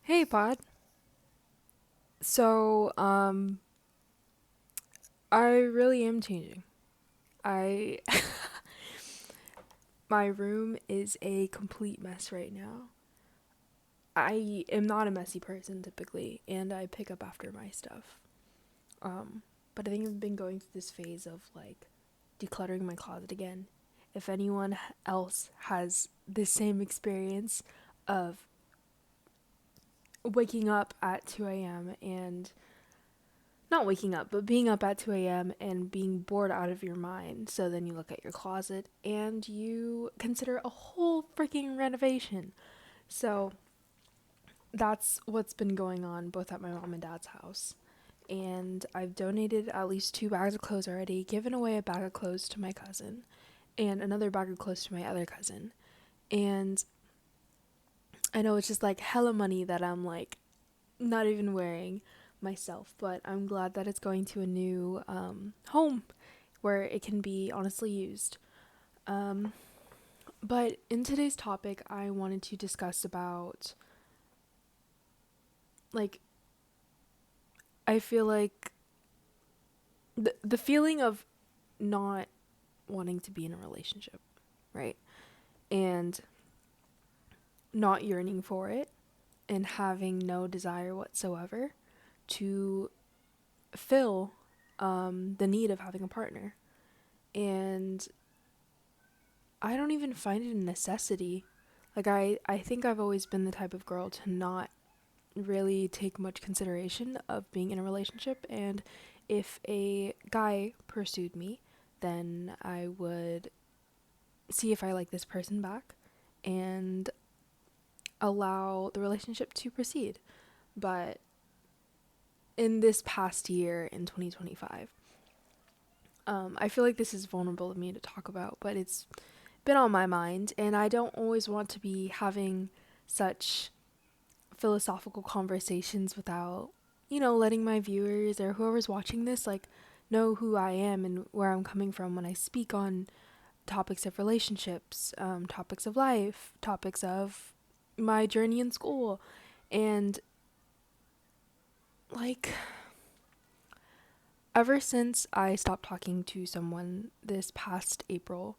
Hey, Pod. So, I really am changing. I My room is a complete mess right now. I am not a messy person typically, and I pick up after my stuff. Um, but I think I've been going through this phase of like decluttering my closet again. If anyone else has the same experience of waking up at 2 a.m. and not waking up, but being up at 2 a.m. and being bored out of your mind. So then you look at your closet and you consider a whole freaking renovation. So that's what's been going on both at my mom and dad's house. And I've donated at least 2 bags of clothes already, given away a bag of clothes to my cousin, and another bag of clothes to my other cousin. And I know it's just like hella money that I'm like not even wearing myself, but I'm glad that it's going to a new home where it can be honestly used. Um, but in today's topic, I wanted to discuss about like I feel like the feeling of not wanting to be in a relationship, right? And not yearning for it and having no desire whatsoever to fill the need of having a partner. And I don't even find it a necessity. Like I think I've always been the type of girl to not really take much consideration of being in a relationship, and if a guy pursued me, then I would see if I like this person back and allow the relationship to proceed. But in this past year in 2025, I feel like this is vulnerable of me to talk about, but it's been on my mind, and I don't always want to be having such philosophical conversations without, letting my viewers or whoever's watching this like know who I am and where I'm coming from when I speak on topics of relationships, topics of life, topics of my journey in school. And like ever since I stopped talking to someone this past April,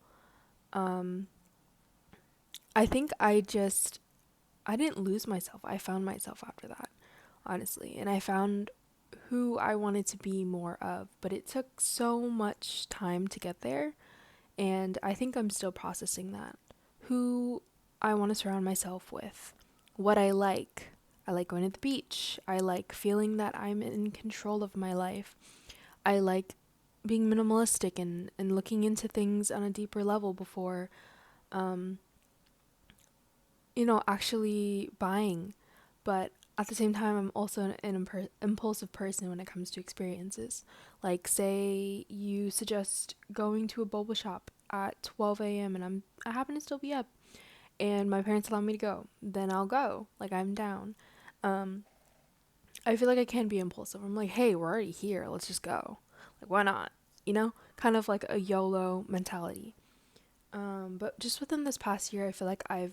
um I think I didn't lose myself. I found myself after that, honestly. And I found who I wanted to be more of, but it took so much time to get there, and I think I'm still processing that. Who I want to surround myself with, what I like. I like going to the beach. I like feeling that I'm in control of my life. I like being minimalistic and looking into things on a deeper level before, um, actually buying. But at the same time, I'm also an impulsive person when it comes to experiences. Like, say you suggest going to a boba shop at 12 a.m. and I happen to still be up, and my parents allow me to go, then I'll go. Like, I'm down. Um, I feel like I can be impulsive. I'm like, hey, we're already here. Let's just go. Like, why not? Kind of like a YOLO mentality. But just within this past year, I feel like I've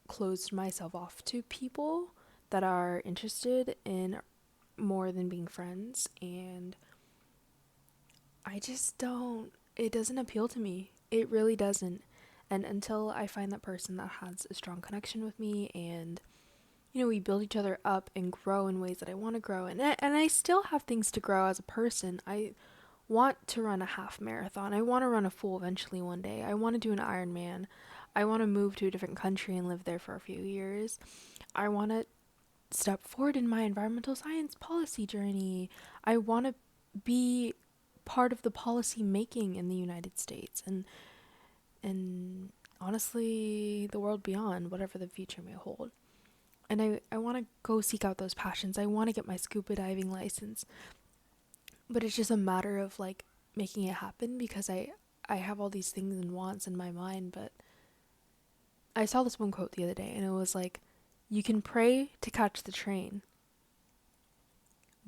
closed myself off to people that are interested in more than being friends, and I just don't, it doesn't appeal to me. It really doesn't. And until I find that person that has a strong connection with me, and we build each other up and grow in ways that I want to grow, and I still have things to grow as a person. I want to run a half marathon. I want to run a full eventually one day. I want to do an Ironman. I want to move to a different country and live there for a few years. I want to step forward in my environmental science policy journey. I want to be part of the policy making in the United States, and honestly the world beyond, whatever the future may hold. And I want to go seek out those passions. I want to get my scuba diving license. But it's just a matter of like making it happen, because I have all these things and wants in my mind. But I saw this one quote the other day, and it was like, you can pray to catch the train,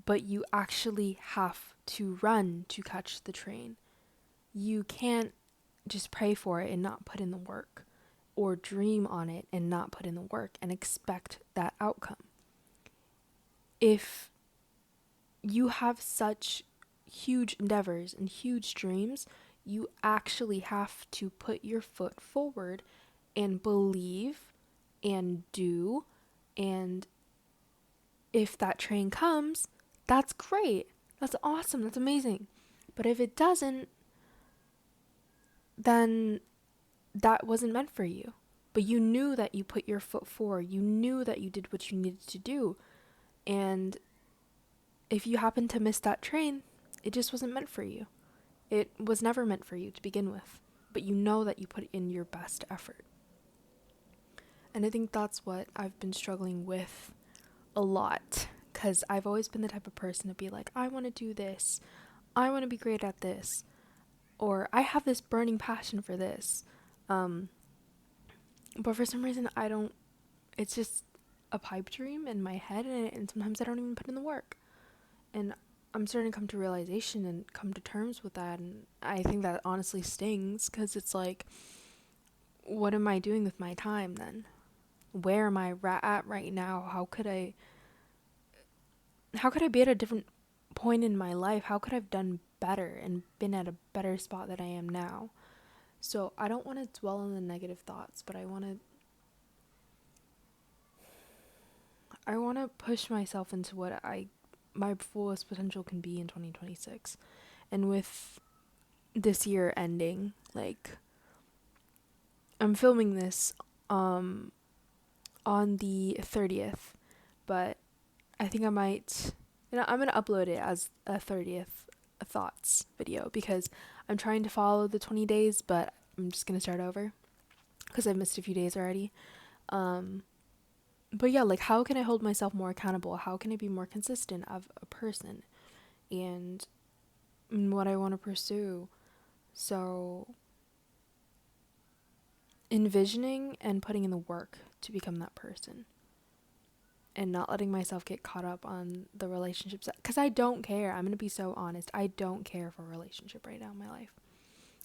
but you actually have to run to catch the train. You can't just pray for it and not put in the work, or dream on it and not put in the work and expect that outcome. if you have such huge endeavors and huge dreams, you actually have to put your foot forward and believe and do. And if that train comes, that's great. That's awesome. That's amazing. But if it doesn't, then that wasn't meant for you. But you knew that you put your foot forward. You knew that you did what you needed to do. And if you happen to miss that train, it just wasn't meant for you. It was never meant for you to begin with. But you know that you put in your best effort. And I think that's what I've been struggling with a lot. Because I've always been the type of person to be like, I want to do this. I want to be great at this. Or I have this burning passion for this. But for some reason, I don't, it's just a pipe dream in my head, and sometimes I don't even put in the work. And I'm starting to come to realization and come to terms with that, and I think that honestly stings, because it's like, what am I doing with my time then? Where am I at right now? How could I be at a different point in my life? How could I have done better and been at a better spot than I am now? So I don't want to dwell on the negative thoughts, but I want to push myself into what my fullest potential can be in 2026. And with this year ending, like, I'm filming this on the 30th, but I think I might, I'm going to upload it as a 30th thoughts video, because I'm trying to follow the 20 days, but I'm just going to start over because I've missed a few days already. But yeah, like, how can I hold myself more accountable? How can I be more consistent of a person and what I want to pursue? So envisioning and putting in the work to become that person, and not letting myself get caught up on the relationships, because I don't care. I'm going to be so honest. I don't care for a relationship right now in my life.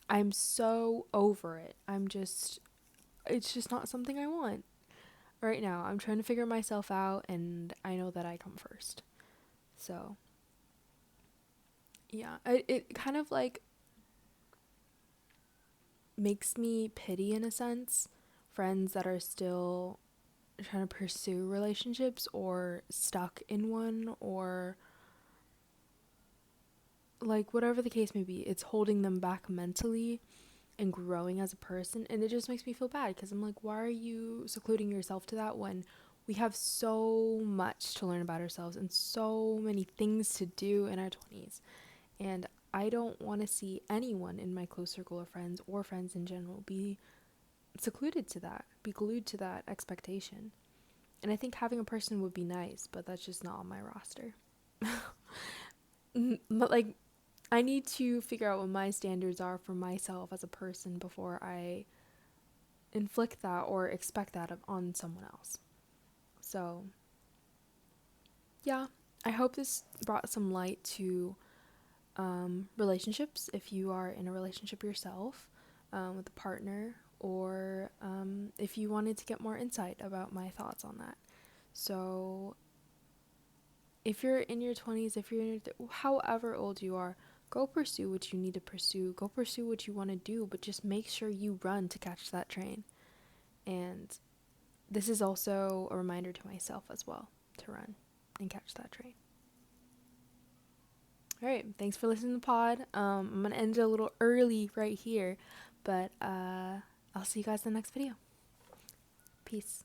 I'm so over it. It's just not something I want right now. I'm trying to figure myself out, and I know that I come first. So yeah, it kind of like makes me pity, in a sense, friends that are still trying to pursue relationships or stuck in one, or like whatever the case may be. It's holding them back mentally and growing as a person, and it just makes me feel bad, because I'm like, why are you secluding yourself to that when we have so much to learn about ourselves and so many things to do in our 20s? And I don't want to see anyone in my close circle of friends, or friends in general, be secluded to that, be glued to that expectation. And I think having a person would be nice, but that's just not on my roster. But like, I need to figure out what my standards are for myself as a person before I inflict that or expect that on someone else. So yeah, I hope this brought some light to relationships, if you are in a relationship yourself, with a partner, or if you wanted to get more insight about my thoughts on that. So if you're in your 20s, if you're in however old you are, go pursue what you need to pursue. Go pursue what you want to do, but just make sure you run to catch that train. And this is also a reminder to myself as well, to run and catch that train. All right, thanks for listening to the pod. I'm going to end it a little early right here, but I'll see you guys in the next video. Peace.